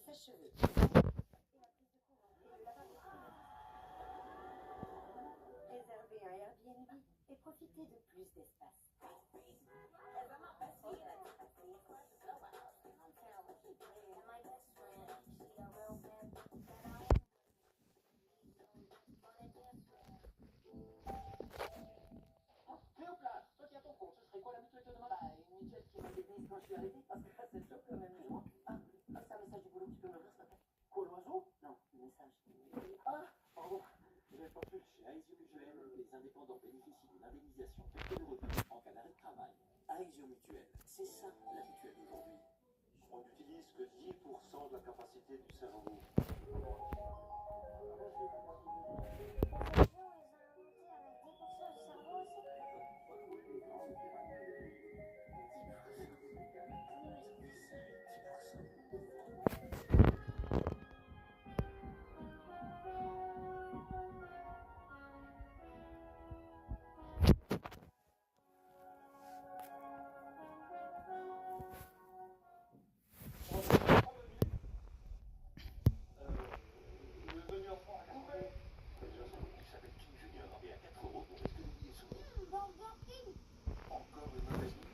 sèche-cheveux. Réservez un Airbnb et profitez de plus d'espace. Cléopâtre, toi qui as ton compte, ce serait quoi la mutuelle te demande? Une mutuelle qui m'indemnise quand je suis arrêté, parce que c'est chaud quand même. C'est un message du boulot, tu peux me l'ouvrir s'il te plaît? Quoi, l'oiseau? Non, le message. Pardon. J'avais pas fait. Chez Aexio Mutuel, les indépendants bénéficient d'une indemnisation de revenu en cas d'arrêt de travail. Aexio Mutuel, c'est ça la mutuelle d'aujourd'hui. On n'utilise que 10% de la capacité du cerveau.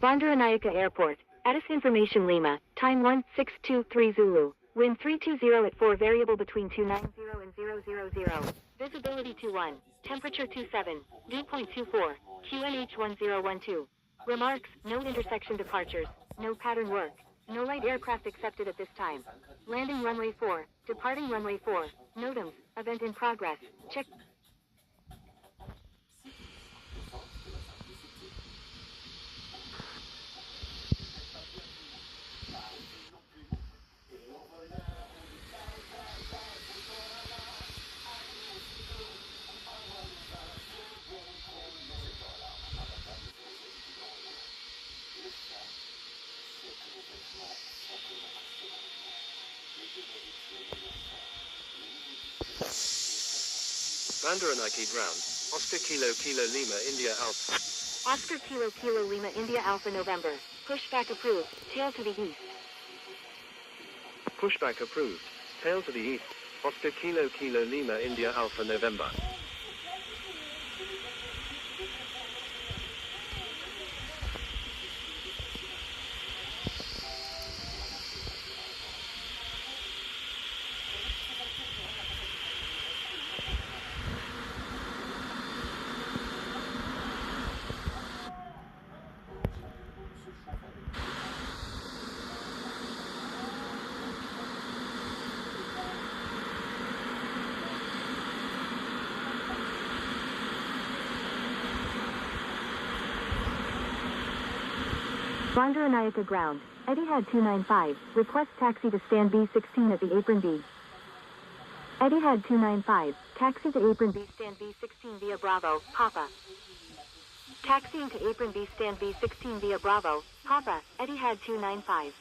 Bandaranaike Airport, Addis Information Lima, time 1623 Zulu, wind 320 at 4 variable between 290 and 000, visibility 21, temperature 27, dew point 24, QNH 1012. Remarks, no intersection departures, no pattern work, no light aircraft accepted at this time. Landing runway 4, departing runway 4, NOTAMs, event in progress, check. Bandaranaike ground, Oscar Kilo Kilo Lima India Alpha. Oscar Kilo Kilo Lima India Alpha November, pushback approved, tail to the east. Pushback approved, tail to the east, Oscar Kilo Kilo Lima India Alpha November. Bandaranaike ground, Etihad 295, request taxi to stand B16 at the apron B. Etihad 295, taxi to apron B stand B16 via Bravo, Papa. Taxiing to apron B stand B16 via Bravo, Papa, Etihad 295.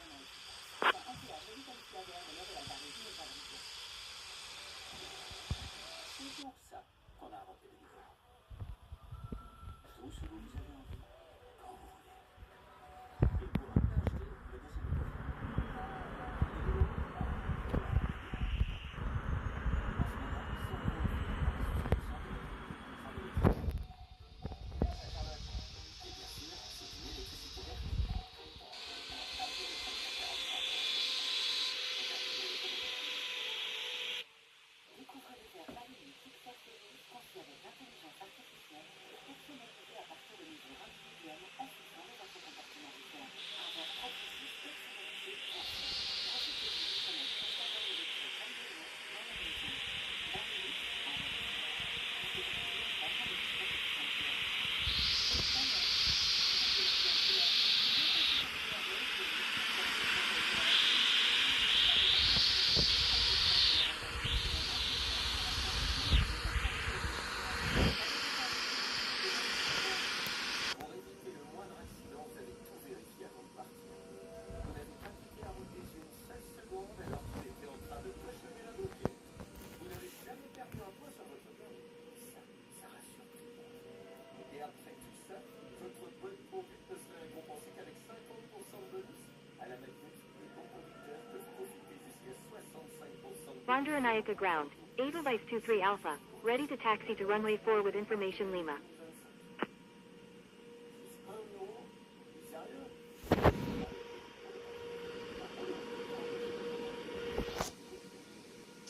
Vandaranayaka ground. Edelweiss 23 Alpha. Ready to taxi to runway 4 with information Lima.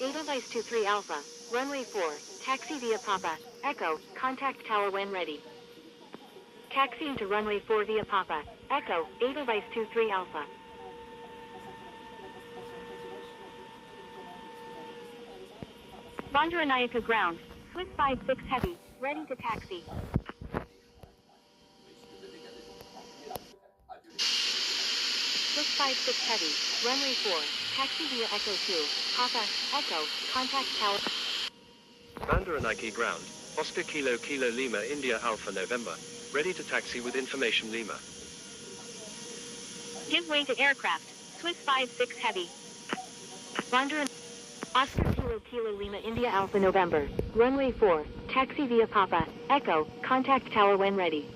Edelweiss 23 Alpha. Runway 4. Taxi via Papa. Echo. Contact tower when ready. Taxiing to runway 4 via Papa. Echo. Edelweiss 23 Alpha. Vandaranayaka ground. Swiss 56 Heavy. Ready to taxi. Swiss 56 Heavy. Runway 4. Taxi via Echo 2. Papa. Echo. Contact tower. Vandaranayake ground. Oscar Kilo Kilo Lima India Alpha November. Ready to taxi with information Lima. Give way to aircraft. Swiss 56 Heavy. Vandaran. Oscar Kilo Kilo Lima India Alpha November. Runway 4. Taxi via Papa. Echo. Contact tower when ready.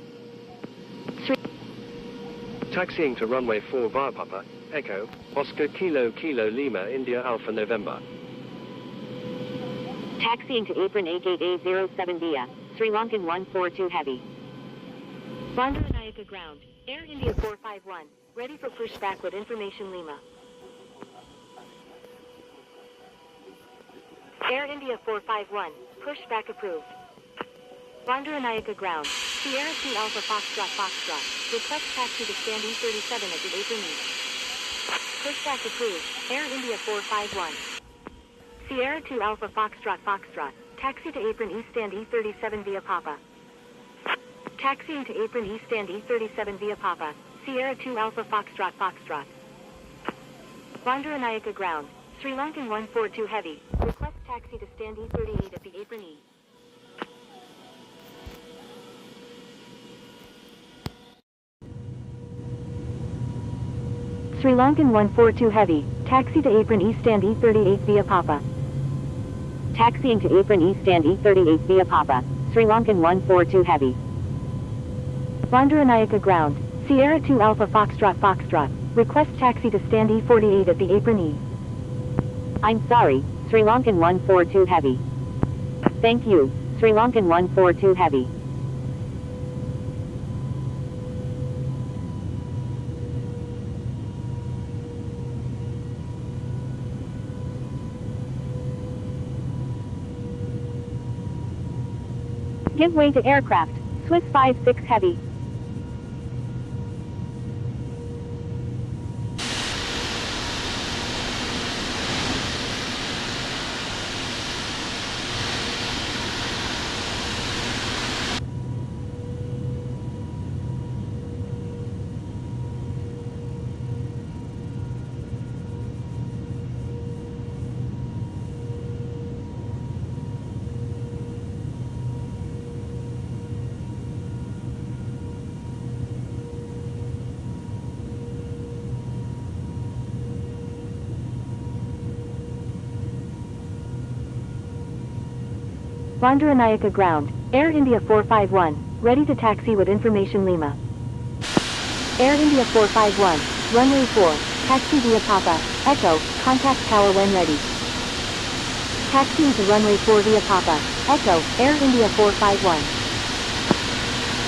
Taxiing to runway 4 via Papa. Echo. Oscar Kilo Kilo Lima India Alpha November. Taxiing to apron A-Gate A07 via Sri Lankan 142 Heavy. Vandaranayaka ground. Air India 451. Ready for pushback with information Lima. Air India 451. Pushback approved. Vandaranayaka ground. Sierra 2 Alpha Foxtrot Foxtrot. Request taxi to stand E37 at the apron east. Pushback approved. Air India 451. Sierra 2 Alpha Foxtrot Foxtrot. Taxi to apron east stand E37 via Papa. Taxiing to apron east stand E37 via Papa. Sierra 2 Alpha Foxtrot Foxtrot. Vandaranayaka ground. Sri Lankan 142 Heavy. Request taxi to stand E38 at the apron E. Sri Lankan 142 Heavy. Taxi to apron E stand E38 via Papa. Taxiing to apron E stand E38 via Papa. Sri Lankan 142 Heavy. Vandaranayaka ground. Sierra 2 Alpha Foxtrot Foxtrot. Request taxi to stand E48 at the apron E. I'm sorry, Sri Lankan 142 Heavy. Thank you, Sri Lankan 142 Heavy. Give way to aircraft. Swiss 56 Heavy. Vandaranayaka ground. Air India 451. Ready to taxi with information Lima. Air India 451. Runway 4. Taxi via Papa. Echo. Contact tower when ready. Taxiing to runway 4 via Papa. Echo. Air India 451.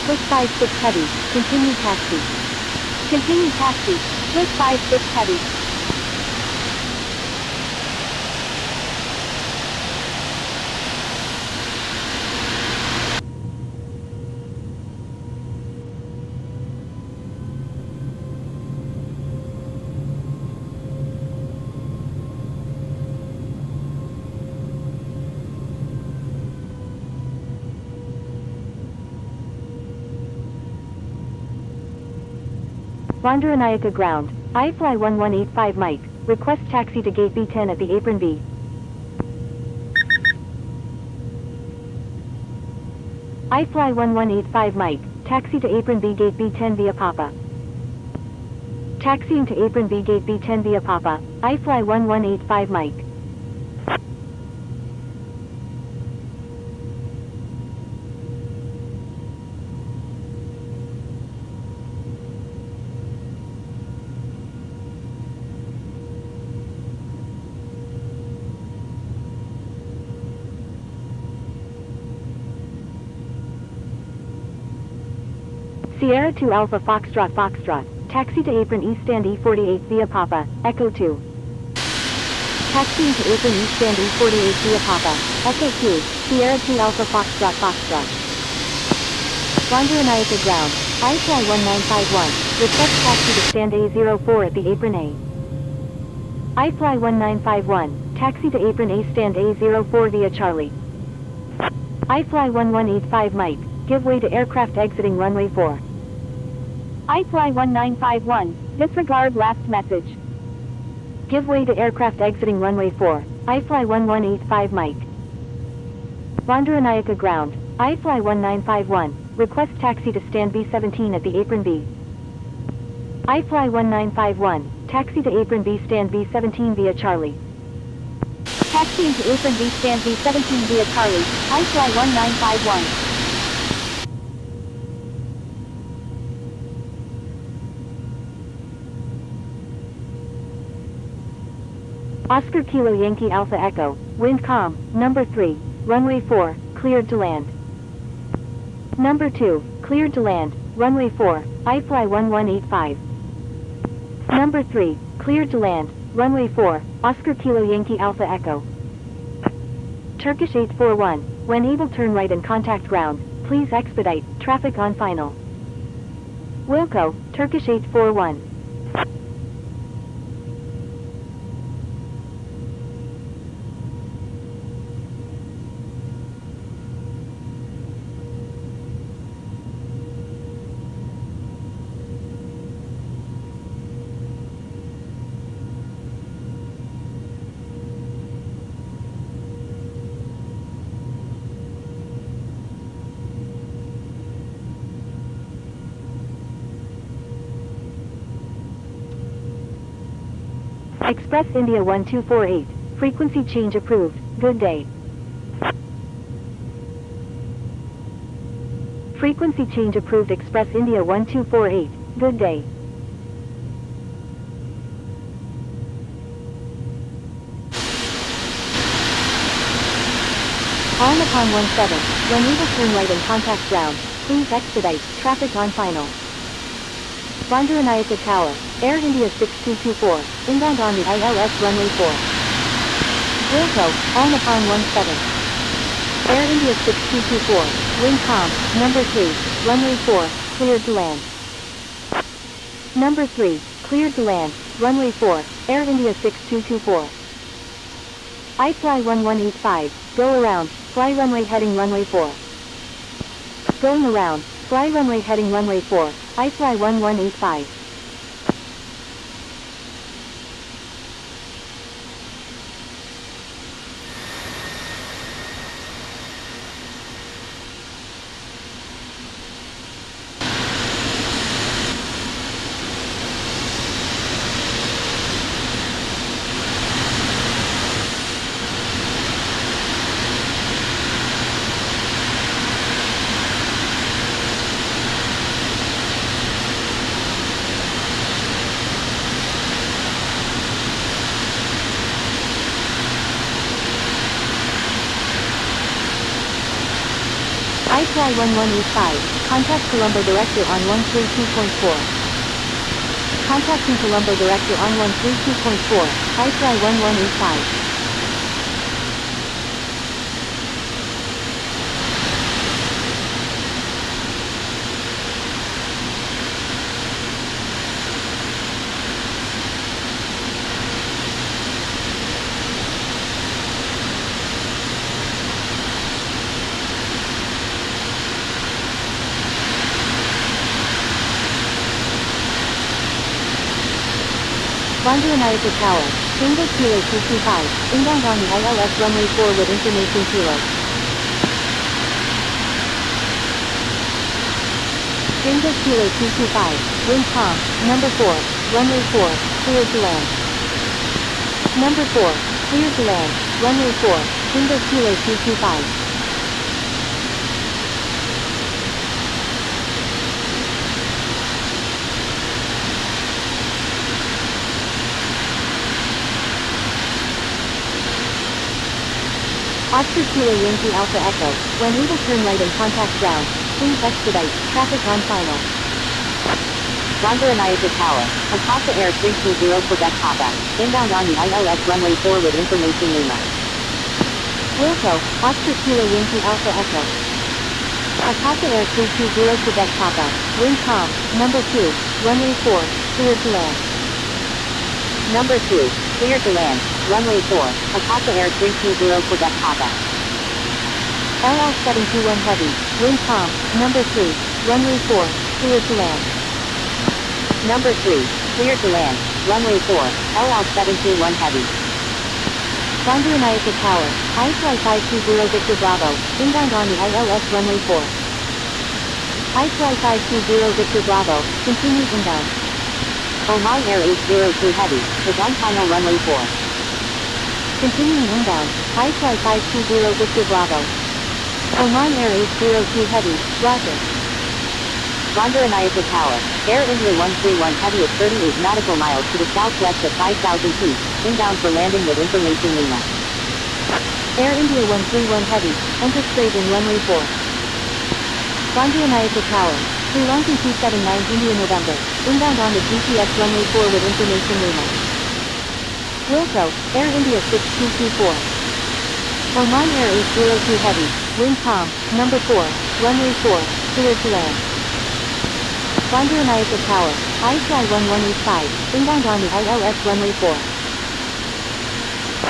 Swiss 56 Heavy. Continue taxi. Continue taxi. Swiss 56 Heavy. Vandaranayaka ground. iFly 1185 Mike. Request taxi to gate B10 at the apron B. iFly 1185 Mike. Taxi to apron B gate B10 via Papa. Taxiing to apron B gate B10 via Papa. iFly 1185 Mike. Sierra 2 Alpha Foxtrot Foxtrot. Taxi to apron East Stand E48 via Papa, Echo 2. Taxiing to apron East Stand E48 via Papa, Echo 2, Sierra 2 Alpha Foxtrot Foxtrot. Bondaranayake Ground, iFly 1951, request taxi to stand A04 at the apron A. iFly 1951, taxi to apron A stand A04 via Charlie. iFly 1185 Mike, give way to aircraft exiting runway 4. iFly 1951, disregard last message. Give way to aircraft exiting runway 4, iFly 1185 Mike. Bondaranayake Ground, iFly 1951, request taxi to stand B17 at the apron B. iFly 1951, taxi to apron B stand B17 via Charlie. Taxiing to apron B stand B17 via Charlie, iFly 1951. Oscar Kilo Yankee Alpha Echo, wind calm, number 3, runway 4, cleared to land. Number 2, cleared to land, runway 4, iFly 1185. Number 3, cleared to land, runway 4, Oscar Kilo Yankee Alpha Echo. Turkish 841, when able turn right and contact ground, please expedite, traffic on final. Wilco, Turkish 841. Express India 1248, frequency change approved, good day. Frequency change approved Express India 1248, good day. On upon 17, when able turn right and contact ground, please expedite, traffic on final. Bondaranayake Tower, Air India 6224, inbound on the ILS runway 4. Wilco, on upon 17. Air India 6224, wind calm, number 3, runway 4, cleared to land. Number 3, cleared to land, runway 4, Air India 6224. iFly 1185, go around, fly runway heading runway 4. Going around, fly runway heading runway 4, iFly 1185. iFly 1185, contact Colombo Director on 132.4. Contacting Colombo Director on 132.4, iFly 1185. Bondaranayake Tower, Tango Kilo 225, inbound on the ILS runway 4 with information Kilo. Tango Kilo 225, wind calm, number 4, runway 4, cleared to land. Number 4, cleared to land, runway 4, Tango Kilo 225. Oscar Kilo Yankee Alpha Echo, when able turn right and contact ground, please expedite, traffic on final. Bandaranaike Tower, Akasa Air 320 Quebec Papa, inbound on the ILS runway 4 with information Lima. Wilco, Oscar Kilo Yankee Alpha Echo. Akasa Air 320 Quebec Papa, wind calm, number 2, runway 4, clear to land. Number 2, clear to land, runway 4, Akasa Air 320 Quebec Papa. LL 721 Heavy, wind calm, number 3, runway 4, clear to land. Number 3, clear to land, runway 4, LL 721 Heavy. Bandaranaike Tower, iFly 520 Victor Bravo, inbound on the ILS runway 4. iFly 520 Victor Bravo, continue inbound. Oman Air 802 Heavy, is on final runway 4. Continuing inbound, iFly 520 Victor Bravo. Oman Air 802 Heavy, roger. Bandaranaike Tower, Air India 131 Heavy at 38 nautical miles to the southwest at 5,000 feet, inbound for landing with information Lima. Air India 131 Heavy, enter straight in runway 4. Bandaranaike Tower, Sri Lankan 279 India November, inbound on the GPS runway 4 with information Lima. Wilco, Air India 6224. Oman Air 802 Heavy, wind calm, number 4, runway 4, clear to land. Bandaranaike Tower, iFly 1185, inbound on the ILS runway 4.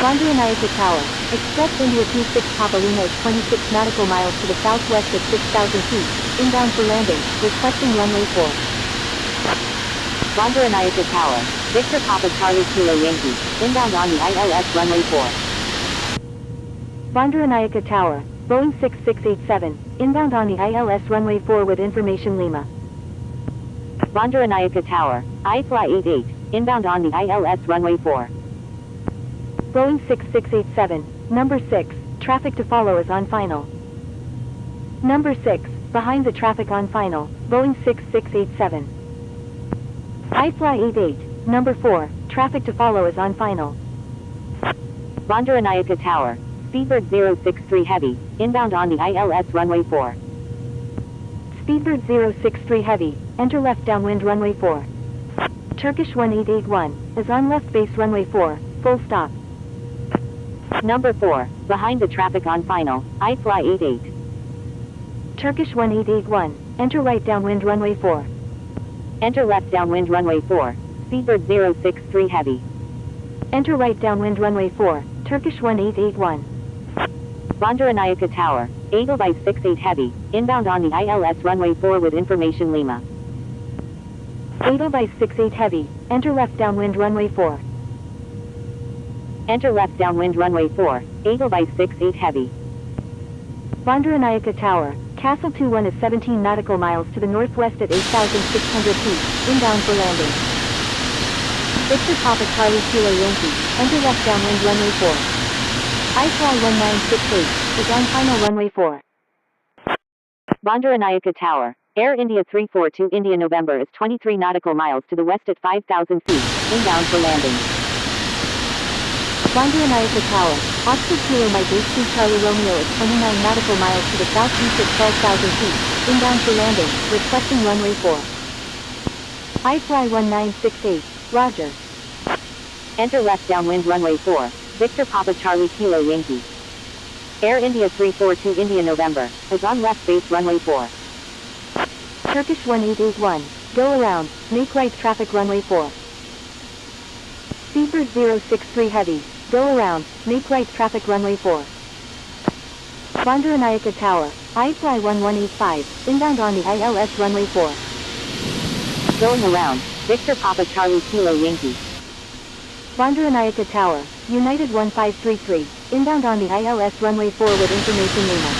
Bandaranaike Tower, Express India 26 Papa Lima is 26 nautical miles to the southwest at 6,000 feet, inbound for landing, requesting runway 4. Bandaranaike Tower, Victor Papa Charlie Kilo Yankee, inbound on the ILS runway 4. Bandaranaike Tower, Boeing 6687, inbound on the ILS runway 4 with information Lima. Bandaranaike Tower, iFly 88, inbound on the ILS runway 4. Boeing 6687, number 6, traffic to follow is on final. Number 6, behind the traffic on final, Boeing 6687. iFly 88, number 4, traffic to follow is on final. Bandaranaike Tower, Speedbird 063 Heavy, inbound on the ILS runway 4. Speedbird 063 Heavy, enter left downwind runway 4. Turkish 1881, is on left base runway 4, full stop. Number 4, behind the traffic on final, iFly 88. Turkish 1881, enter right downwind runway 4. Enter left downwind runway 4, Speedbird 063 Heavy. Enter right downwind runway 4, Turkish 1881. Bandaranaike Tower, Edelweiss 68 Heavy, inbound on the ILS runway 4 with information Lima. Edelweiss 68 Heavy, enter left downwind runway 4. Enter left downwind runway 4, Edelweiss 68 Heavy. Bandaranaike Tower, Castle 21 is 17 nautical miles to the northwest at 8,600 feet, inbound for landing. Victor Papa Charlie Kilo Yankee, enter left downwind runway 4. iFly 1968, is on final runway 4. Bandaranaike Tower, Air India 342 India November is 23 nautical miles to the west at 5,000 feet, inbound for landing. Bandaranaike Tower, Oscar Kilo Mike 82 Charlie Romeo is 29 nautical miles to the southeast at 12,000 feet, inbound for landing, requesting runway 4. iFly 1968, roger. Enter left downwind runway 4, Victor Papa Charlie Kilo Yankee. Air India 342 India November, is on left base runway 4. Turkish 1881, go around, make right traffic runway 4. Speedbird 063 Heavy, go around, make right traffic runway 4. Bandaranaike Tower, iFly 1185, inbound on the ILS runway 4. Going around, Victor Papa Charlie Kilo Yankee. Bandaranaike Tower, United 1533, inbound on the ILS runway 4 with information Lima.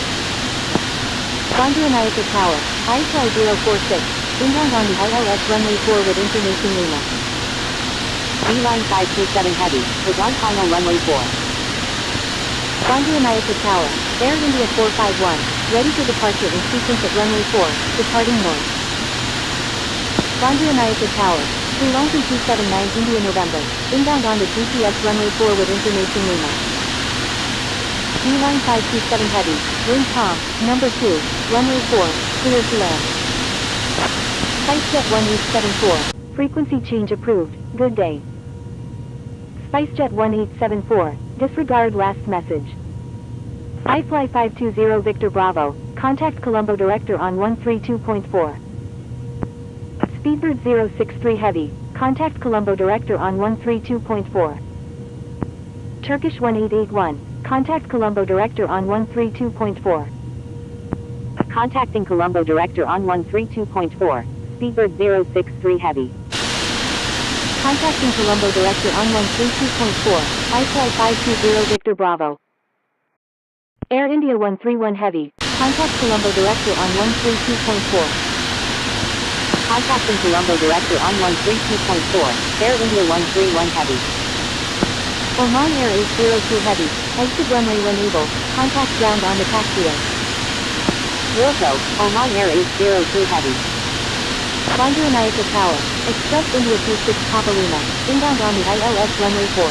Bandaranaike Tower, iFly 046, inbound on the ILS runway 4 with information Lima. Beeline 527 Heavy, is on final runway 4. Bandaranaike Tower, Air India 451, ready for departure in sequence at runway 4, departing north. Bandaranaike Tower, Sri Lankan 279 India November, inbound on the GPS runway 4 with information Lima. Beeline 527 Heavy, wind calm, number 2, runway 4, clear to land. SpiceJet 1874. Frequency change approved. Good day. SpiceJet 1874. Disregard last message. iFly 520 Victor Bravo. Contact Colombo Director on 132.4. Speedbird 063 Heavy. Contact Colombo Director on 132.4. Turkish 1881. Contact Colombo Director on 132.4. Contacting Colombo Director on 132.4. Speedbird 063 Heavy. Contacting Colombo Director on 132.4. iFly 520 Victor Bravo. Air India 131 Heavy. Contact Colombo Director on 132.4. Contacting Colombo Director on 132.4. Air India 131 Heavy. Oman Air 802 Heavy. Exit runway when able. Contact ground on the taxiway. Wilco, Oman Air 802 Heavy. Bandaranaike Tower. Express India 26 Papa Lima. Inbound on the ILS runway 4.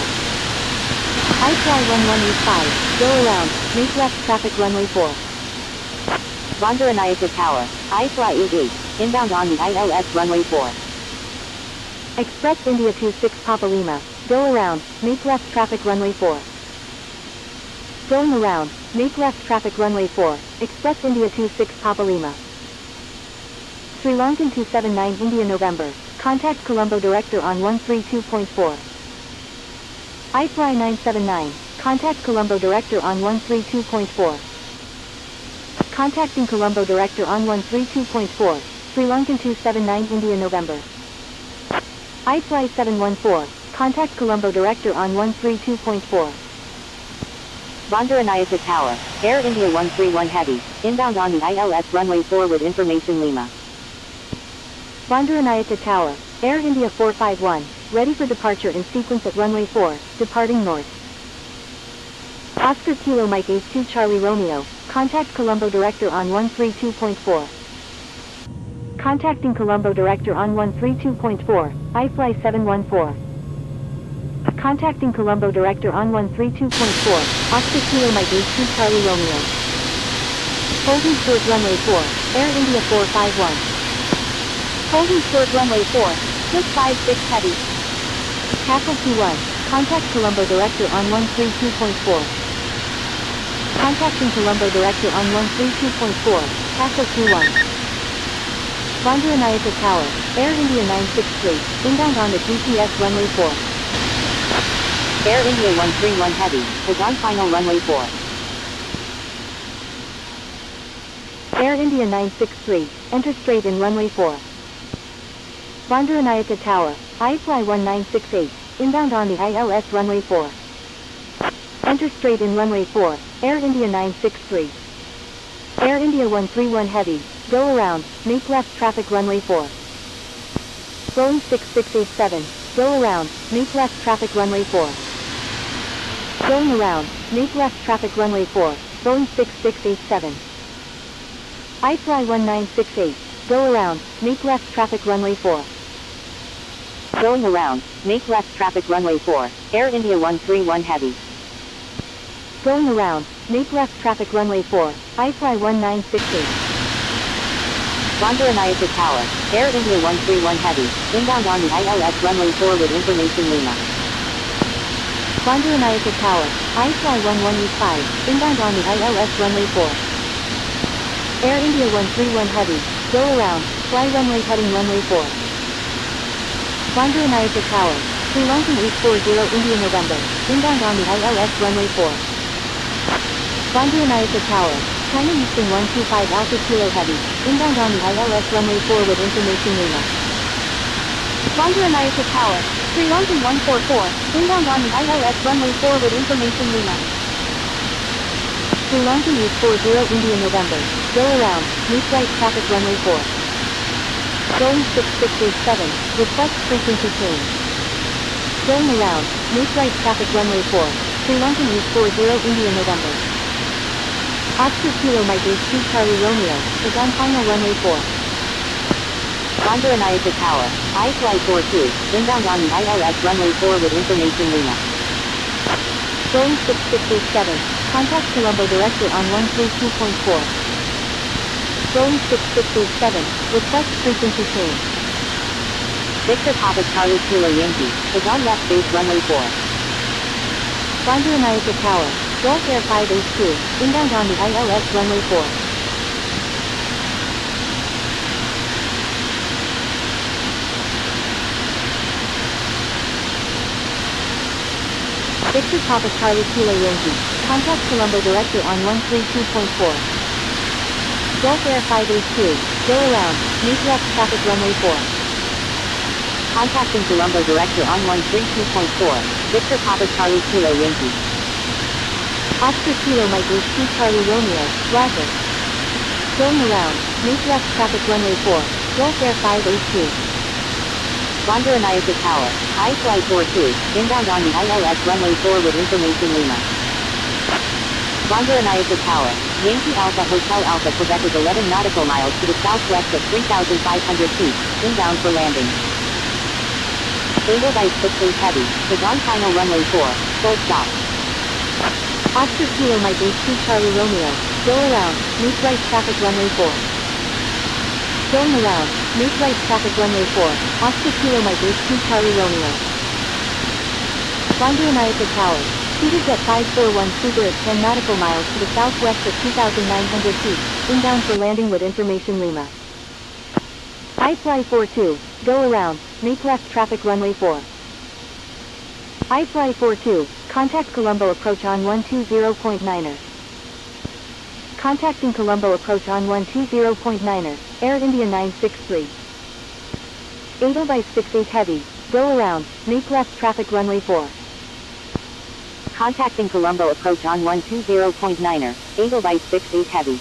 iFly 1185. Go around. Make left traffic runway 4. Bandaranaike Tower. iFly 88. Inbound on the ILS runway 4. Express India 26 Papa Lima. Go around. Make left traffic runway 4. Going around. Make left traffic runway 4. Express India 26 Papa Lima. Sri Lankan 279 India November. Contact Colombo Director on 132.4. iFly 979. Contact Colombo Director on 132.4. Contacting Colombo Director on 132.4. Sri Lankan 279 India November. iFly 714. Contact Colombo Director on 132.4. Bandaranaike Tower. Air India 131 Heavy. Inbound on the ILS runway 4 with information Lima. Bandaranaike Tower. Air India 451. Ready for departure in sequence at runway 4, departing north. Oscar Kilo Mike Ace 2 Charlie Romeo. Contact Colombo Director on 132.4. Contacting Colombo Director on 132.4. iFly 714. Contacting Colombo Director on 132.4. Oscar Kilo Mike Ace 2 Charlie Romeo. Holding short runway 4. Air India 451. Holding short runway 4. 656 Heavy. Castle 21. Contact Colombo Director on 132.4. Contacting Colombo Director on 132.4. Castle 21. Bandaranaike Tower. Air India 963. Inbound on the GPS runway 4. Air India 131 Heavy. Is on final runway 4. Air India 963. Enter straight in runway 4. Bandaranaike Tower. iFly 1968. Inbound on the ILS runway 4. Enter straight in runway 4. Air India 963. Air India 131 Heavy. Go around. Make left traffic runway 4. Boeing 6687. Go around. Make left traffic runway 4. Going around. Make left traffic runway 4. Boeing 6687. iFly 1968. Go around. Make left traffic runway 4. Going around. Make left traffic runway 4. Air India 131 Heavy. Going around. Make left traffic runway 4. iFly 1968. Bandaranaike Tower. Air India 131 Heavy. Inbound on the ILS runway 4 with information Lima. Bandaranaike Tower. iFly 1185. Inbound on the ILS runway 4. Air India 131 Heavy. Go around. Fly runway heading runway 4. Bandaranaike Tower. Sri Lankan 840 India November. Inbound on the ILS runway 4. Bandaranaike Tower. China Eastern 125 Alpha Kilo Heavy. Inbound on the ILS runway 4 with information Lima. Bandaranaike Tower. Sri Lankan 144. Inbound on the ILS runway 4 with information Lima. Sri Lankan 840 India November. Go around. Meet right traffic runway 4. Boeing 6687. Request frequency change. Going around. Meet right traffic runway 4. Sri Lankan 840 India November. Oscar Kilo Mike Ace 2 Charlie Romeo. Is on final runway 4. Bandaranaike Tower. iFly 42. Inbound on the ILS runway 4 with information Lima. Boeing 6687. Contact Colombo Director on 132.4. Boeing 6687, request frequency change. Victor Papa Charlie Kilo Yankee, is on left base runway 4. Bandaranaike Tower, Gulf Air 582, inbound on the ILS runway 4. Victor Papa Charlie Kilo Yankee, contact Colombo Director on 132.4. Gulf Air 582, go around, meet left traffic runway 4. Contacting Colombo Director on 132.4, Victor Papa Charlie Kilo Yankee. Oscar Kilo Mike H2 Charlie Romeo, Roger. Going around, meet left traffic runway 4, Gulf Air 582. Bandaranaike Tower, iFly 42, inbound on the ILS runway 4 with information Lima. Bandaranaike Tower, Yankee Alpha Hotel Alpha Quebec is 11 nautical miles to the southwest of 3,500 feet, inbound for landing. Edelweiss 68 Heavy, is on final runway 4, full stop. Oscar Kilo Mike H2 Charlie Romeo, go around, meet right traffic runway 4. Going around, meet right traffic runway 4, Oscar Kilo Mike H2 Charlie Romeo. Bandaranaike Tower, CedarJet 541 Super at 10 nautical miles to the southwest of 2,900 feet, inbound for landing with information Lima. iFly 42, go around, make left traffic runway 4. iFly 42, contact Colombo approach on 120.9er. Contacting Colombo approach on 120.9er, Air India 963. Edelweiss 68 Heavy, go around, make left traffic runway 4. Contacting Colombo approach on 120.9er, Edelweiss 68 Heavy.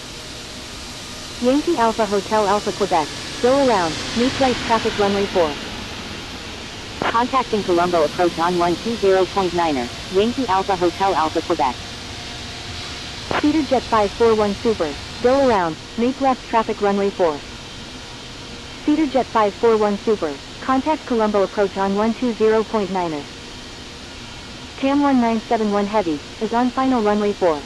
Yankee Alpha Hotel Alpha Quebec, go around, meet right traffic runway 4. Contacting Colombo approach on 120.9er, Yankee Alpha Hotel Alpha Quebec. CedarJet 541 Super, go around, make left traffic runway 4. CedarJet 541 Super, contact Colombo approach on 120.9er. CAM 1971 Heavy, is on final runway 4.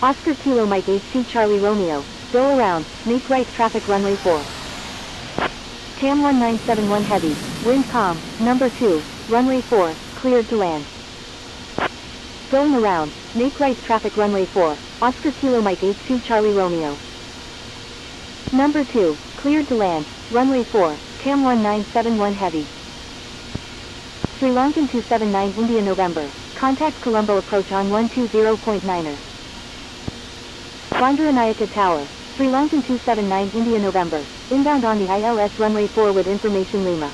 Oscar Kilo Mike H2 Charlie Romeo, go around, make right traffic runway 4. CAM 1971 Heavy, wind calm, number 2, runway 4, cleared to land. Going around, make right traffic runway 4, Oscar Kilo Mike H2 Charlie Romeo. Number 2, cleared to land, runway 4, CAM 1971 Heavy. Sri Lankan 279 India November, contact Colombo approach on 120.9er. Bandaranaike Tower, Sri Lankan 279 India November, inbound on the ILS runway 4 with information Lima.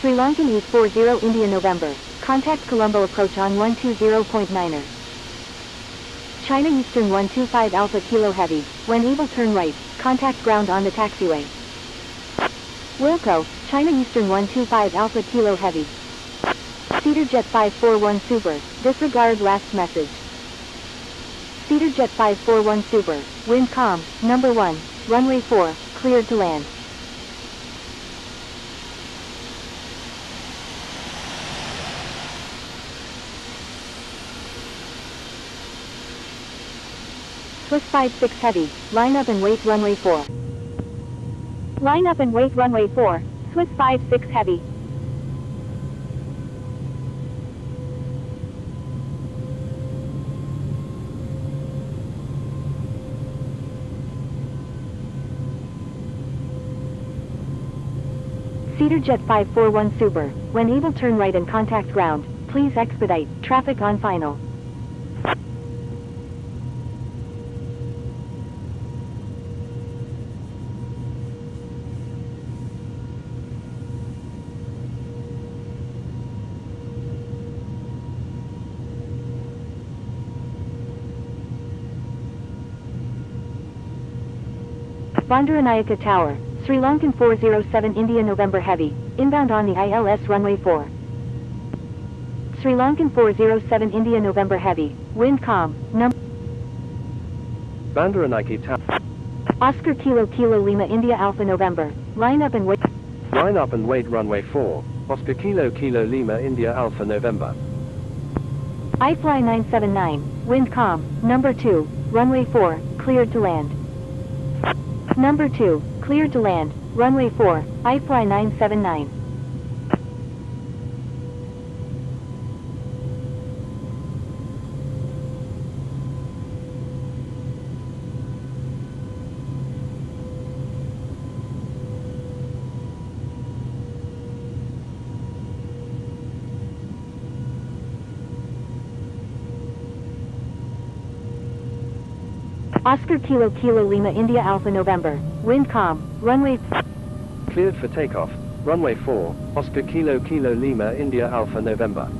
Sri Lankan 840 India November, contact Colombo approach on 120.9er. China Eastern 125 Alpha Kilo Heavy, when able turn right, contact ground on the taxiway. Wilco, China Eastern 125 Alpha Kilo Heavy. CedarJet 541 Super, disregard last message. CedarJet 541 Super, wind calm, number 1, runway 4, cleared to land. Swiss 56 Heavy, line up and wait runway 4. Line up and wait runway 4, Swiss 56 Heavy. CedarJet 541 Super, when able turn right and contact ground, please expedite, traffic on final. Bandaranaike Tower, Sri Lankan 407 India November Heavy, inbound on the ILS runway 4. Sri Lankan 407 India November Heavy, wind calm, Bandaranaike Tower. Oscar Kilo Kilo Lima India Alpha November, line up and wait. Line up and wait runway 4, Oscar Kilo Kilo Lima India Alpha November. iFly 979, wind calm, number 2, runway 4, cleared to land. Number 2, cleared to land, runway 4, iFly 979. Oscar Kilo Kilo Lima India Alpha November, wind calm, runway... Cleared for takeoff. Runway 4, Oscar Kilo Kilo Lima India Alpha November.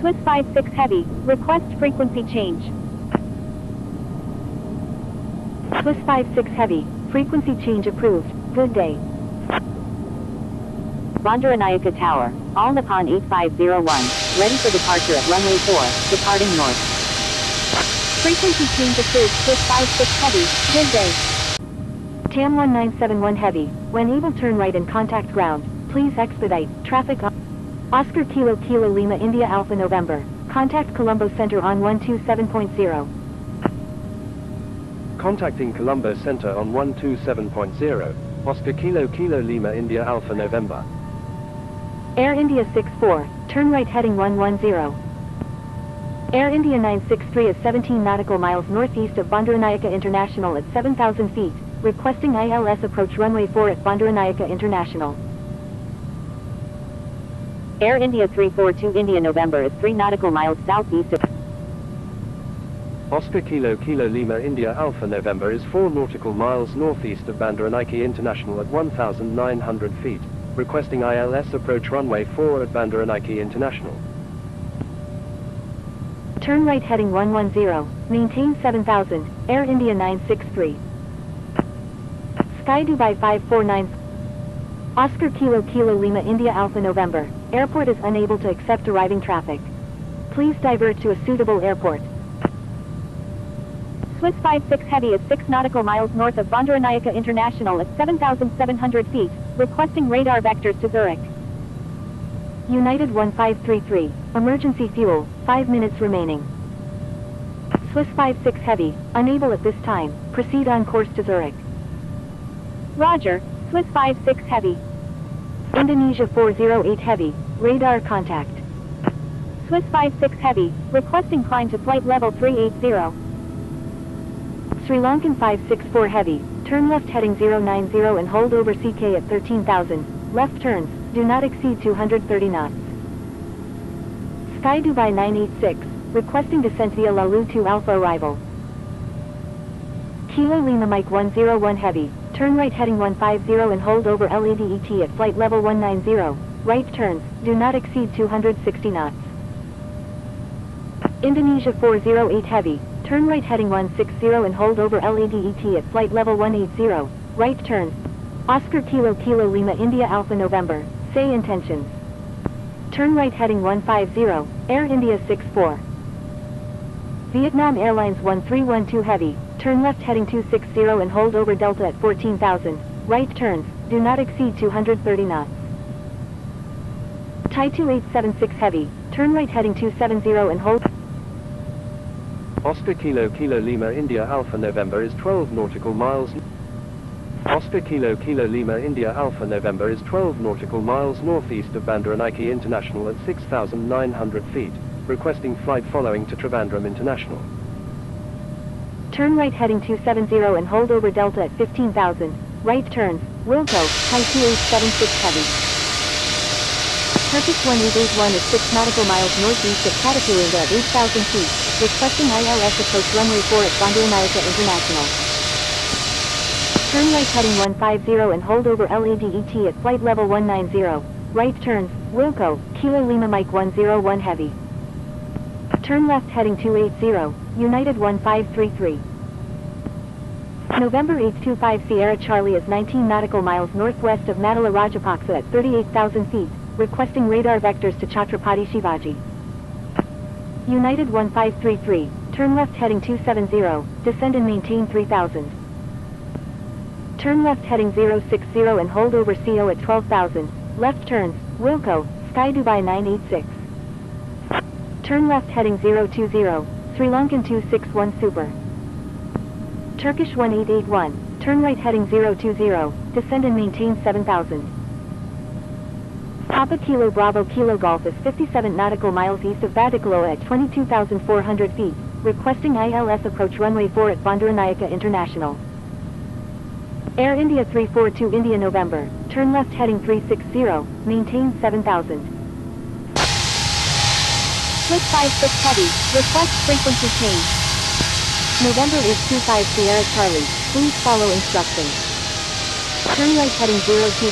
Swiss 56 Heavy, request frequency change. Swiss 56 Heavy, frequency change approved, good day. Bandaranaike Tower, All Nippon 8501, ready for departure at runway 4, departing north. Frequency change approved, Swiss 56 Heavy, good day. TAM 1971 Heavy, when able turn right and contact ground, please expedite, traffic on... Oscar Kilo Kilo Lima India Alpha November, contact Colombo Center on 127.0. Contacting Colombo Center on 127.0, Oscar Kilo Kilo Lima India Alpha November. Air India 64, turn right heading 110. Air India 963 is 17 nautical miles northeast of Bandaranaike International at 7,000 feet, requesting ILS approach runway 4 at Bandaranaike International. Air India 342 India November is 3 nautical miles southeast of... Oscar Kilo Kilo Lima India Alpha November is 4 nautical miles northeast of Bandaranaike International at 1,900 feet, requesting ILS approach runway 4 at Bandaranaike International. Turn right heading 110, maintain 7,000, Air India 963. Sky Dubai 549. Oscar Kilo Kilo Lima India Alpha November, airport is unable to accept arriving traffic. Please divert to a suitable airport. Swiss 56 Heavy is 6 nautical miles north of Bandaranaike International at 7,700 feet, requesting radar vectors to Zurich. United 1533, emergency fuel, 5 minutes remaining. Swiss 56 Heavy, unable at this time, proceed on course to Zurich. Roger, Swiss 56 Heavy. Indonesia 408 Heavy, radar contact. Swiss 56 Heavy, requesting climb to flight level 380. Sri Lankan 564 Heavy, turn left heading 090 and hold over CK at 13,000, left turns, do not exceed 230 knots. Sky Dubai 986, requesting descent via Lalu 2 Alpha arrival. Kilo Lima Mike 101 Heavy, turn right heading 150 and hold over LADET at flight level 190, right turns, do not exceed 260 knots. Indonesia 408 Heavy, turn right heading 160 and hold over LADET at flight level 180, right turns. Oscar Kilo Kilo Lima India Alpha November, say intentions. Turn right heading 150, Air India 64. Vietnam Airlines 1312 Heavy, turn left heading 260 and hold over Delta at 14,000, right turns, do not exceed 230 knots. Thai 2876 Heavy, turn right heading 270 and hold... Oscar Kilo Kilo Lima India Alpha November is 12 nautical miles... Oscar Kilo Kilo Lima India Alpha November is 12 nautical miles northeast of Bandaranaike International at 6,900 feet, requesting flight following to Trivandrum International. Turn right heading 270 and hold over Delta at 15,000, right turns, Wilco, Thai 2876 Heavy. Turkish 1881 is 6 nautical miles northeast of Katapulinga at 8,000 feet, requesting ILS approach runway 4 at Bandaranaike International. Turn right heading 150 and hold over LADET at flight level 190, right turns, Wilco, Kilo Lima Mike 101 Heavy. Turn left heading 280, United 1533. November 825 Sierra Charlie is 19 nautical miles northwest of Matala Rajapaksa at 38,000 feet, requesting radar vectors to Chhatrapati Shivaji. United 1533, turn left heading 270, descend and maintain 3000. Turn left heading 060 and hold over CO at 12,000, left turns, Wilco, Sky Dubai 986. Turn left heading 020, Sri Lankan 261 Super. Turkish 1881, turn right heading 020, descend and maintain 7000. Papa Kilo Bravo Kilo Golf is 57 nautical miles east of Batticaloa at 22,400 feet, requesting ILS approach runway 4 at Bandaranaike International. Air India 342 India November, turn left heading 360, maintain 7000. Switch 56 Heavy, request frequency change. November 825 Sierra Charlie, please follow instructions. Turn right heading 020,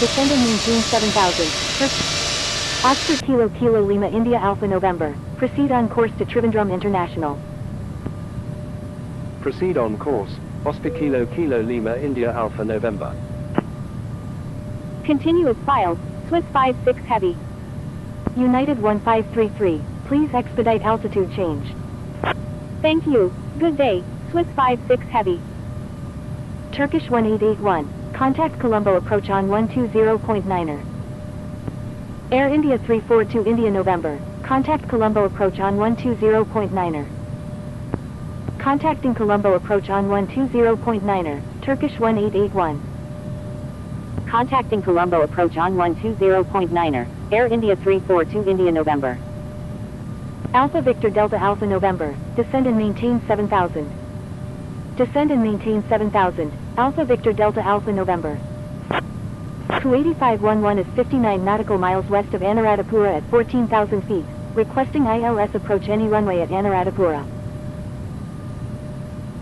descend and maintain 7000. Oscar Kilo Kilo Lima India Alpha November, proceed on course to Trivandrum International. Proceed on course, Oscar Kilo Kilo Lima India Alpha November. Continue as filed, Swiss 56 Heavy. United 1533, please expedite altitude change. Thank you, good day, Swiss 56 Heavy. Turkish 1881, contact Colombo approach on 120.9er. Air India 342 India November, contact Colombo approach on 120.9er. Contacting Colombo approach on 120.9er, Turkish 1881. Contacting Colombo approach on 120.9er, Air India 342 India November. Alpha Victor Delta Alpha November, descend and maintain 7000. Descend and maintain 7000, Alpha Victor Delta Alpha November. Kuwaiti 511 is 59 nautical miles west of Anuradhapura at 14,000 feet, requesting ILS approach any runway at Anuradhapura.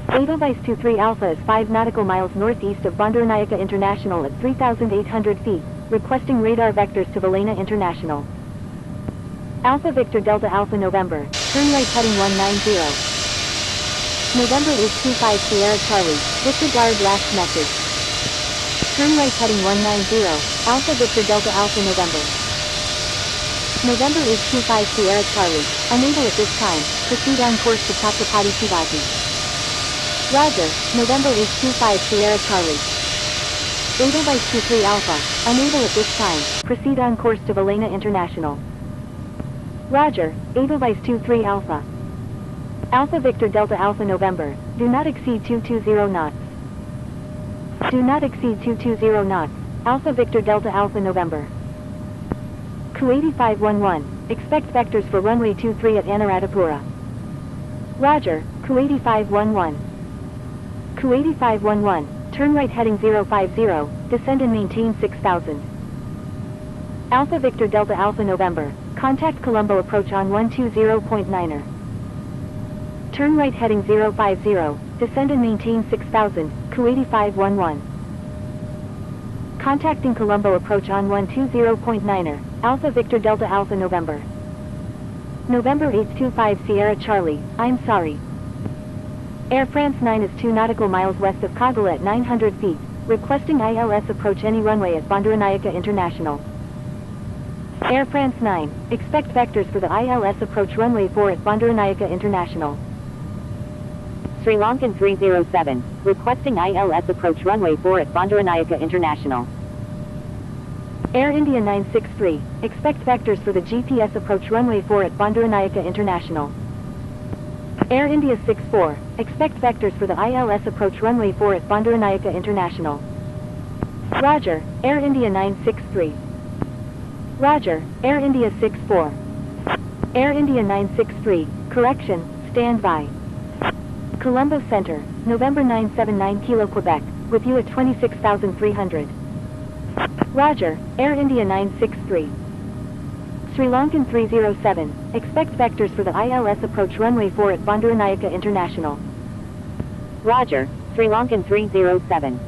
Edelweiss 23 Alpha is 5 nautical miles northeast of Bandaranaike International at 3,800 feet, requesting radar vectors to Valena International. Alpha Victor Delta Alpha November, turn right heading 190. November 825 Sierra Charlie, disregard last message. Turn right heading 190, Alpha Victor Delta Alpha November. November 825 Sierra Charlie, unable at this time, proceed on course to Chhatrapati Shivaji. Roger, November 825 Sierra Charlie. Edelweiss 23 Alpha, unable at this time, proceed on course to Valena International. Roger, Edelweiss 23 Alpha. Alpha Victor Delta Alpha November, do not exceed 220 knots. Do not exceed 220 knots, Alpha Victor Delta Alpha November. Kuwaiti 511, expect vectors for runway 23 at Anuradhapura. Roger, Kuwaiti 511. Kuwaiti 511, turn right heading 050, descend and maintain 6000. Alpha Victor Delta Alpha November, contact Colombo approach on 120.9er. Turn right heading 050, descend and maintain 6000, Kuwaiti 511. Contacting Colombo approach on 120.9er, Alpha Victor Delta Alpha November. November 825 Sierra Charlie, I'm sorry. Air France 9 is 2 nautical miles west of Kagala at 900 feet, requesting ILS approach any runway at Bandaranaike International. Air France 9, expect vectors for the ILS approach runway 4 at Bandaranaike International. Sri Lankan 307, requesting ILS approach runway 4 at Bandaranaike International. Air India 963, expect vectors for the GPS approach runway 4 at Bandaranaike International. Air India 64, expect vectors for the ILS approach runway 4 at Bandaranaike International. Roger, Air India 963. Roger, Air India 64. Air India 963, correction, stand by. Colombo Center, November 979 Kilo Quebec, with you at 26,300. Roger, Air India 963. Sri Lankan 307, expect vectors for the ILS approach runway 4 at Bandaranaike International. Roger, Sri Lankan 307.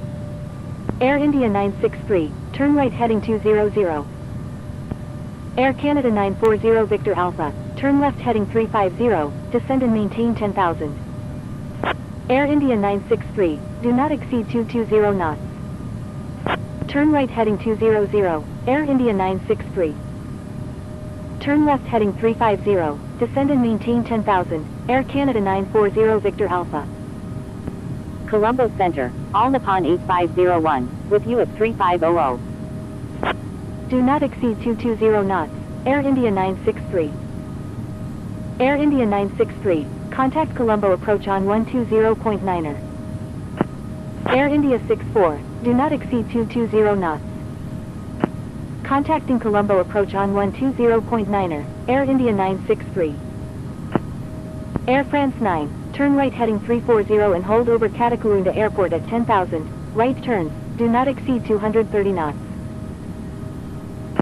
Air India 963, turn right heading 200. Air Canada 940 Victor Alpha, turn left heading 350, descend and maintain 10,000. Air India 963, do not exceed 220 knots. Turn right heading 200, Air India 963. Turn left heading 350, descend and maintain 10,000, Air Canada 940 Victor Alpha. Colombo Center, All Nippon 8501, with you at 3500. Do not exceed 220 knots, Air India 963. Air India 963, contact Colombo approach on 120.9er. Air India 64, do not exceed 220 knots. Contacting Colombo approach on 120.9er, Air India 963. Air France 9, turn right heading 340 and hold over Katakulunda Airport at 10,000, right turns, do not exceed 230 knots.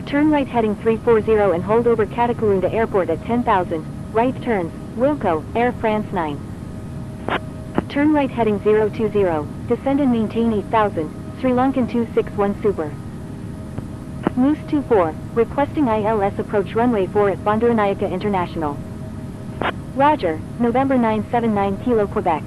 Turn right heading 340 and hold over Katakulunda Airport at 10,000, right turns, Wilco, Air France 9. Turn right heading 020, descend and maintain 8,000, Sri Lankan 261 Super. Moose 24, requesting ILS approach runway 4 at Bandaranaike International. Roger, November 979 Kilo Quebec.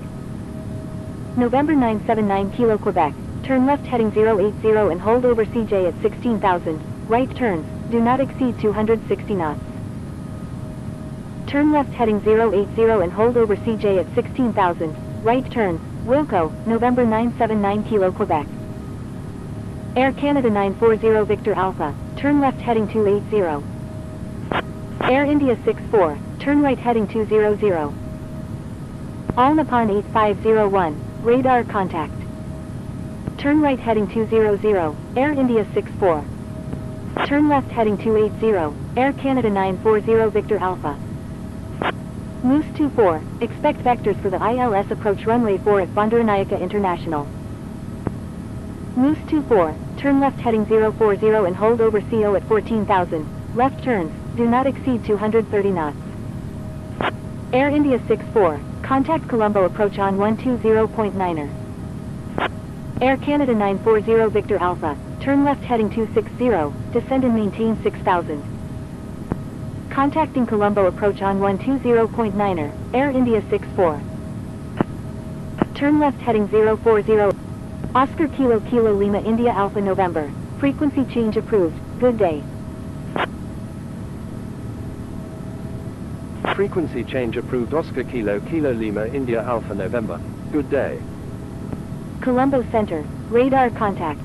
November 979 Kilo Quebec, turn left heading 080 and hold over CJ at 16,000, right turns, do not exceed 260 knots. Turn left heading 080 and hold over CJ at 16,000, right turns, Wilco, November 979 Kilo Quebec. Air Canada 940 Victor Alpha, turn left heading 280. Air India 64, turn right heading 200. All Nippon 8501, radar contact. Turn right heading 200, Air India 64. Turn left heading 280, Air Canada 940 Victor Alpha. Moose 24, expect vectors for the ILS approach runway 4 at Bandaranaike International. Moose 24, turn left heading 040 and hold over CO at 14,000, left turns, do not exceed 230 knots. Air India 64, contact Colombo approach on 120.9er. Air Canada 940 Victor Alpha, turn left heading 260, descend and maintain 6,000. Contacting Colombo approach on 120.9er, Air India 64. Turn left heading 040. Oscar Kilo Kilo Lima India Alpha November, frequency change approved, good day. Frequency change approved. Oscar Kilo Kilo Lima India Alpha November, good day. Colombo Center, radar contact.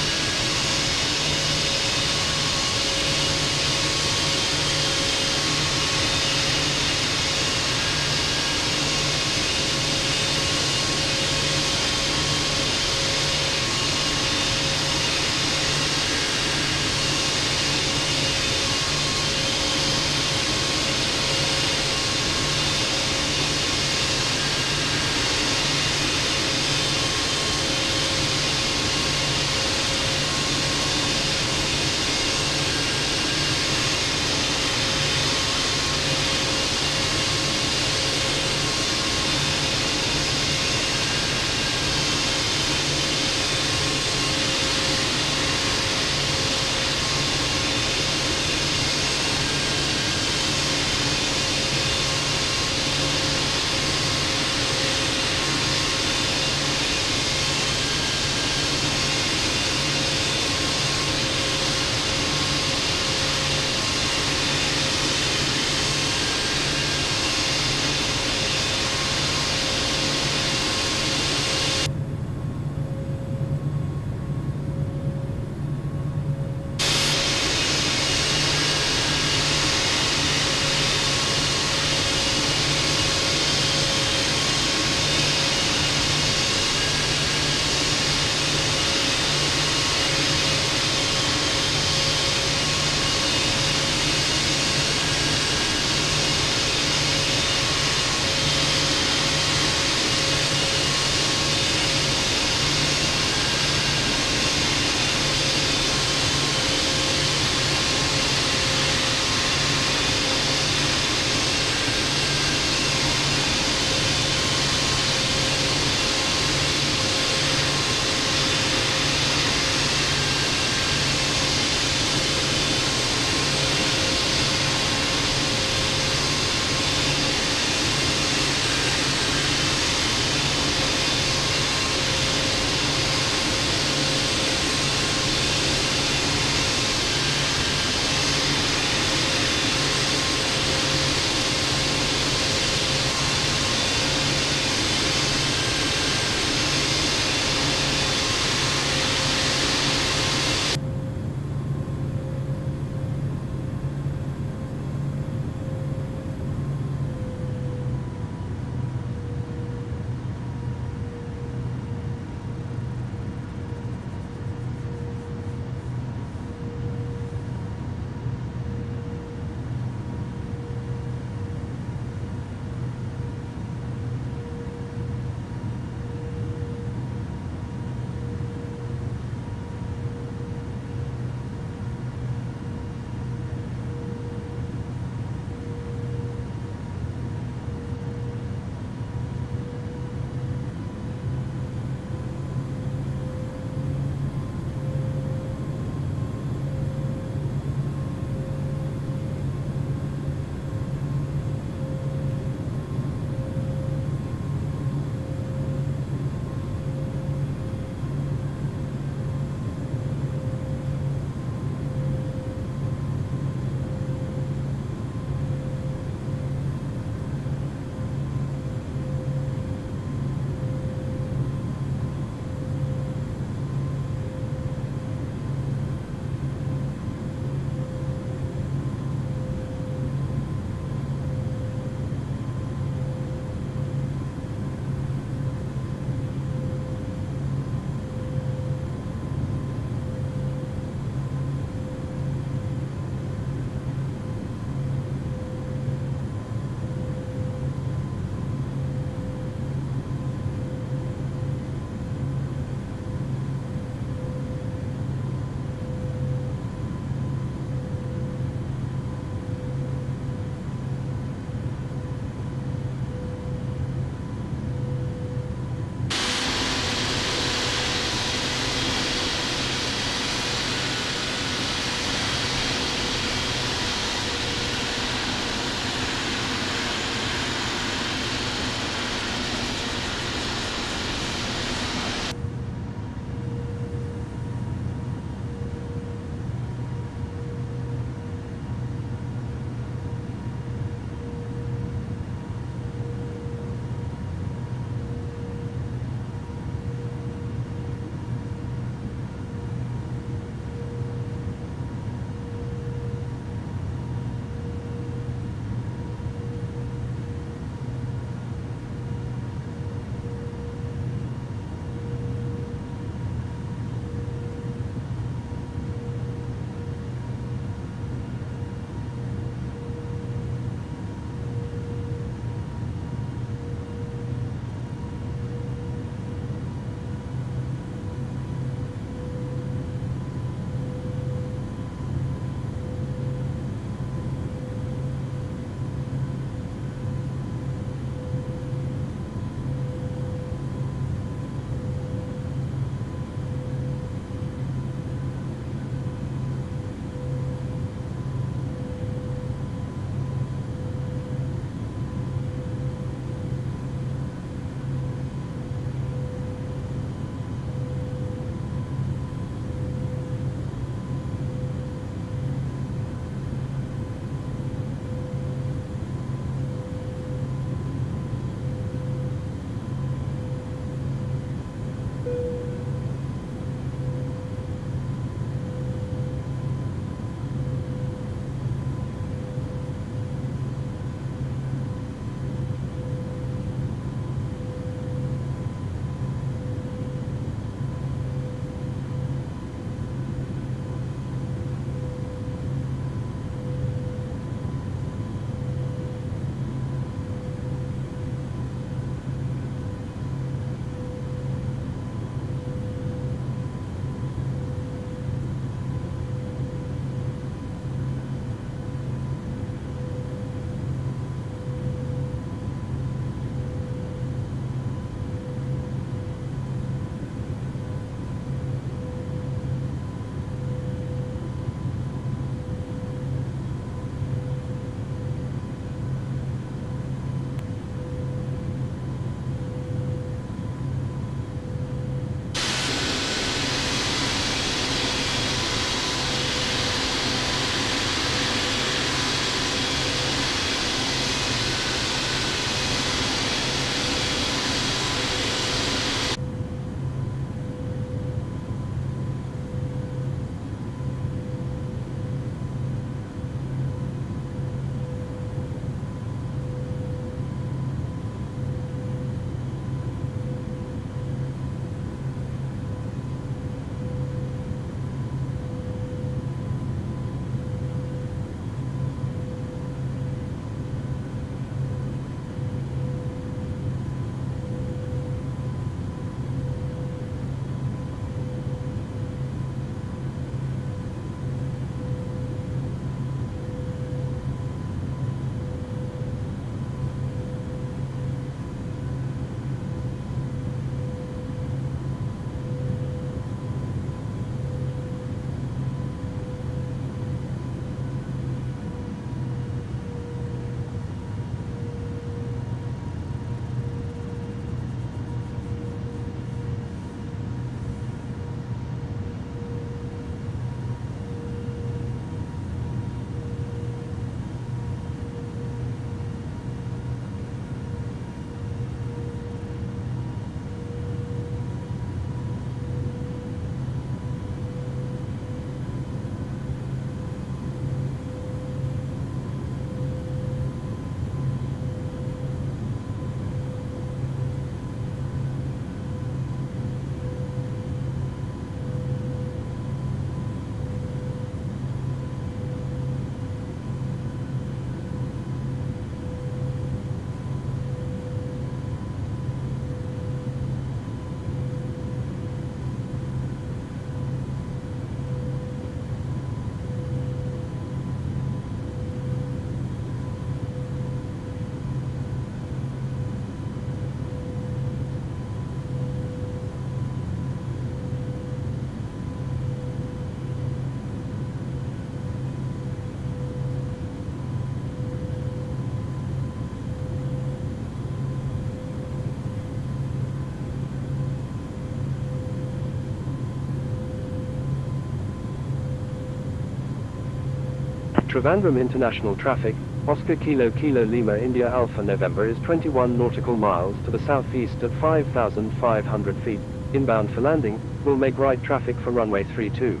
Trivandrum international traffic, Oscar Kilo Kilo Lima India Alpha November is 21 nautical miles to the southeast at 5,500 feet, inbound for landing, will make right traffic for runway 32.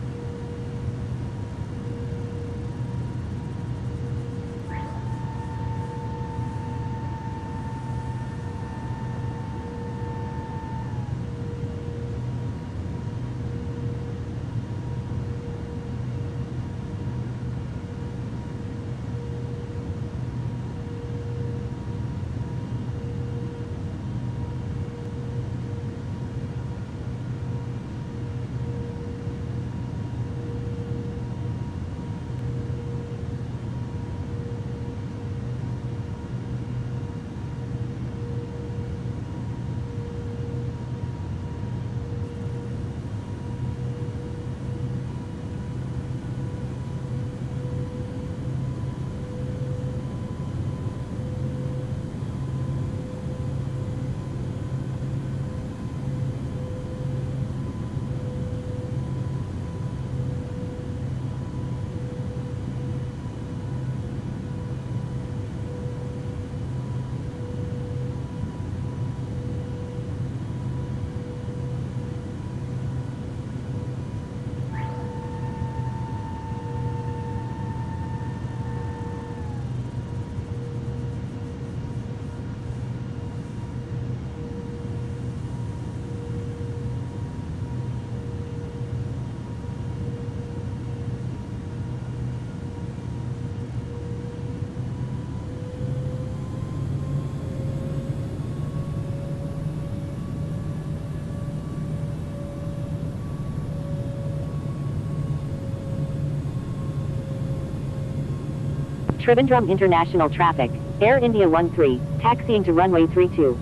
Trivandrum international traffic, Air India 13, taxiing to runway 32.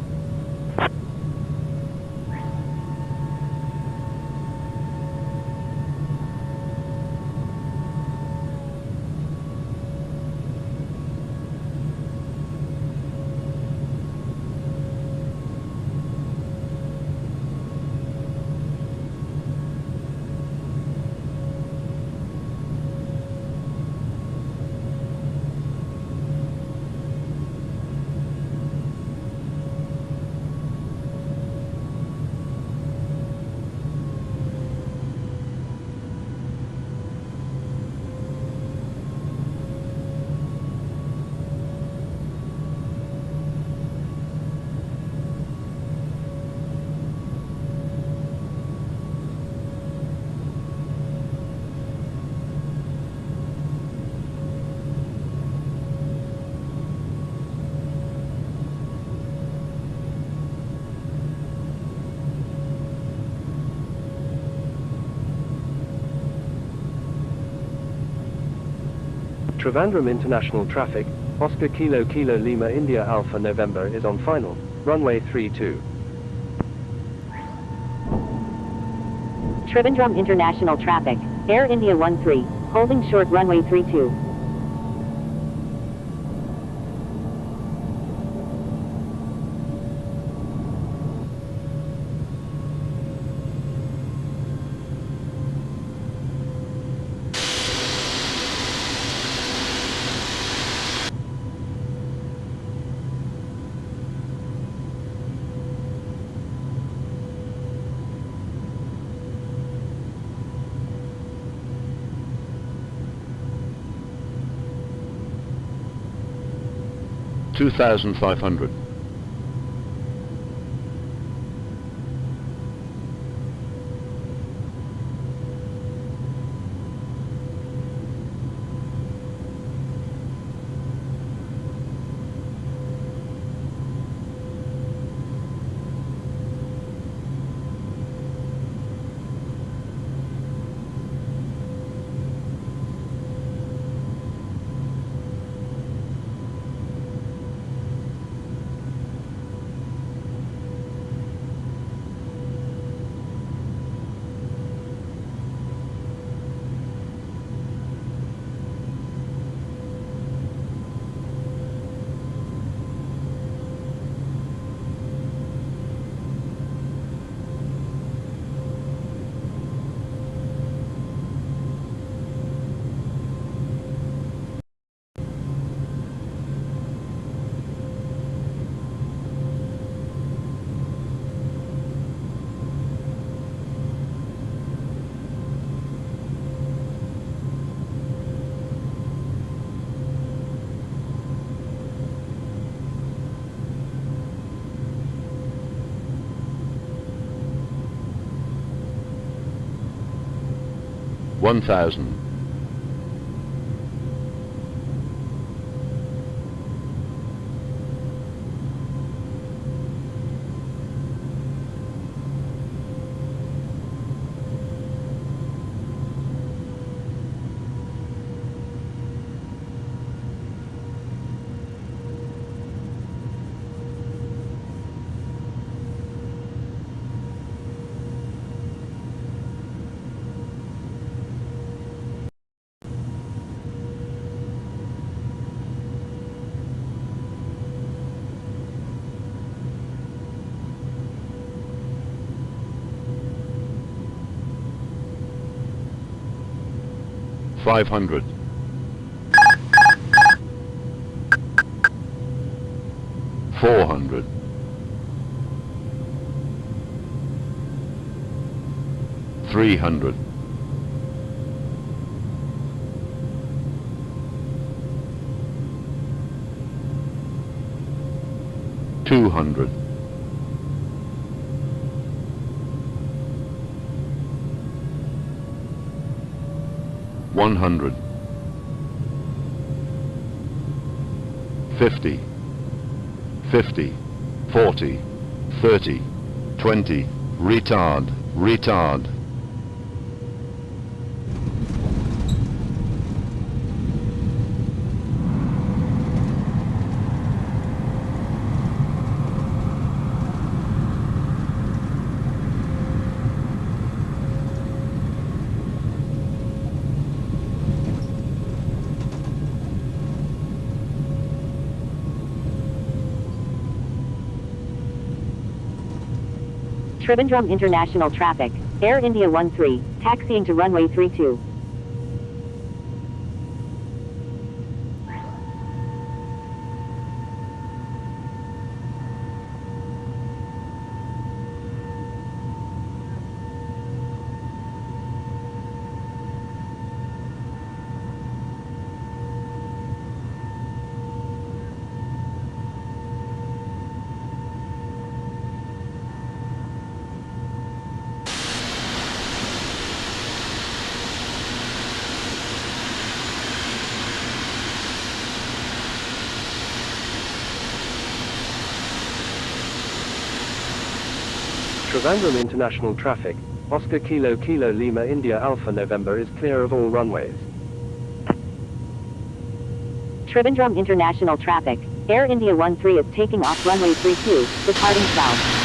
Trivandrum international traffic, Oscar Kilo Kilo Lima India Alpha November is on final, runway 32. Trivandrum international traffic, Air India 13, holding short runway 32. $2,500. 1,000. 500. 400. 300. 200. 100. 50. 50. 40. 30. 20. Retard. Retard. Trivandrum International Traffic. Air India 13, taxiing to runway 32. Trivandrum International Traffic, Oscar Kilo Kilo Lima India Alpha November is clear of all runways. Trivandrum International Traffic. Air India 13 is taking off runway 32, departing south.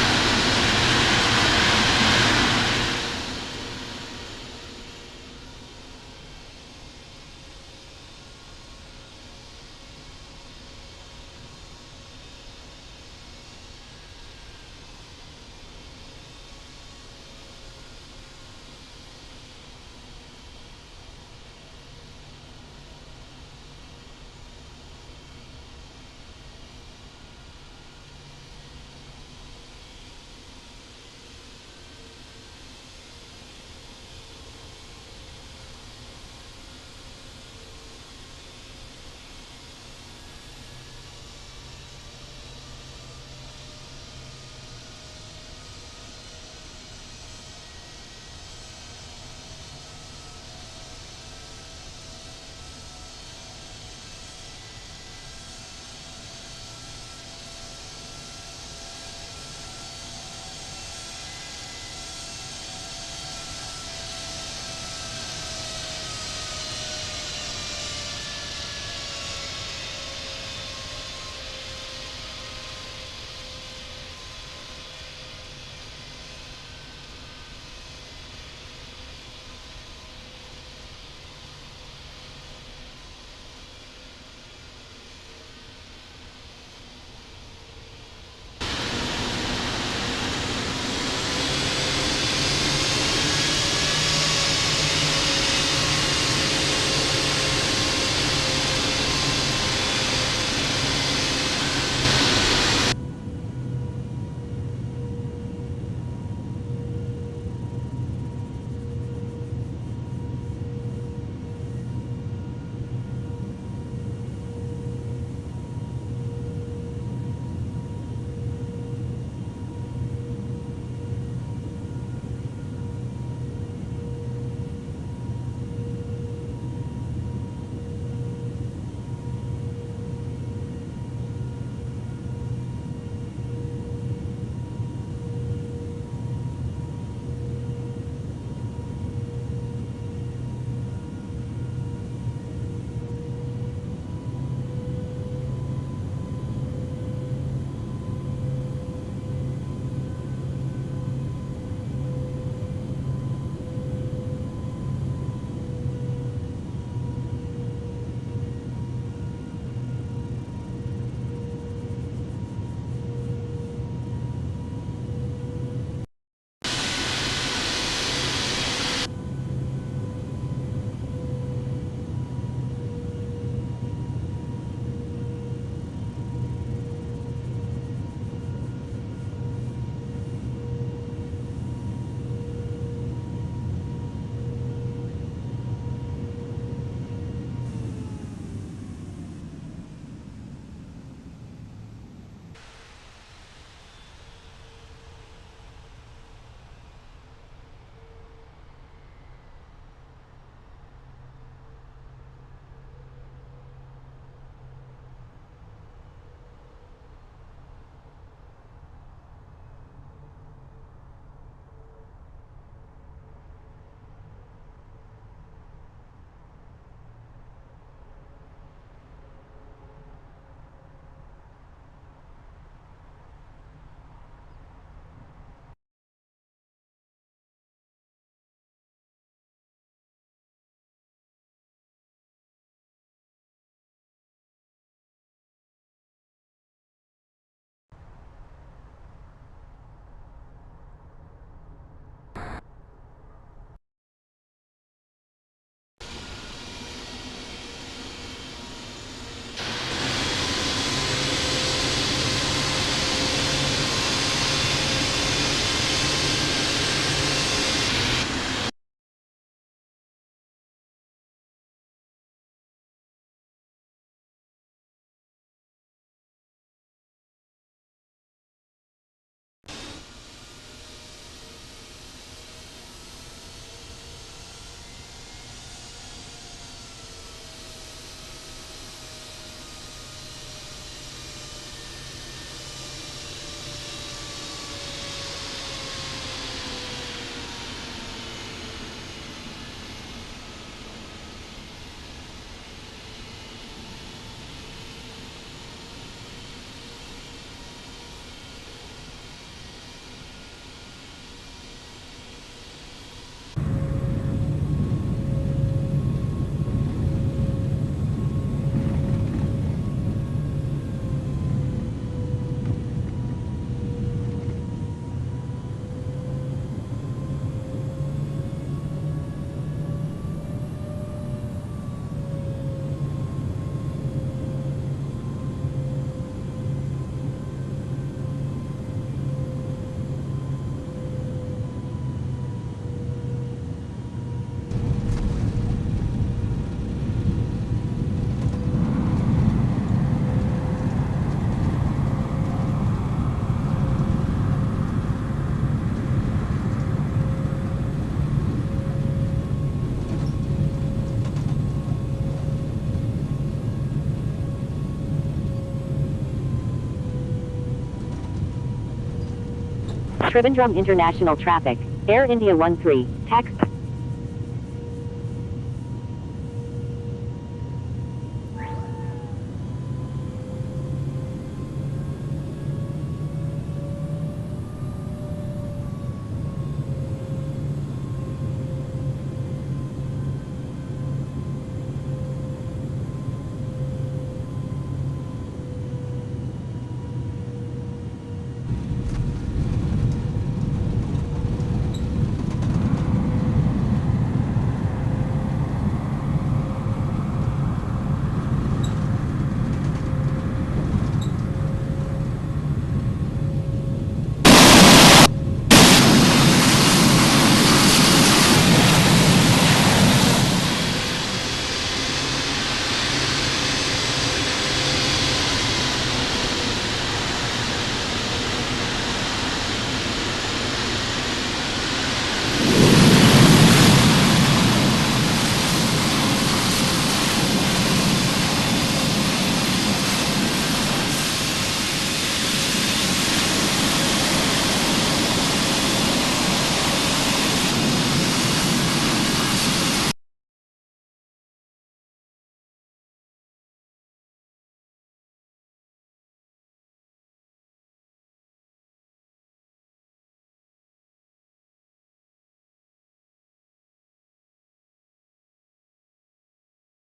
Trivandrum International Traffic. Air India 13, taxi.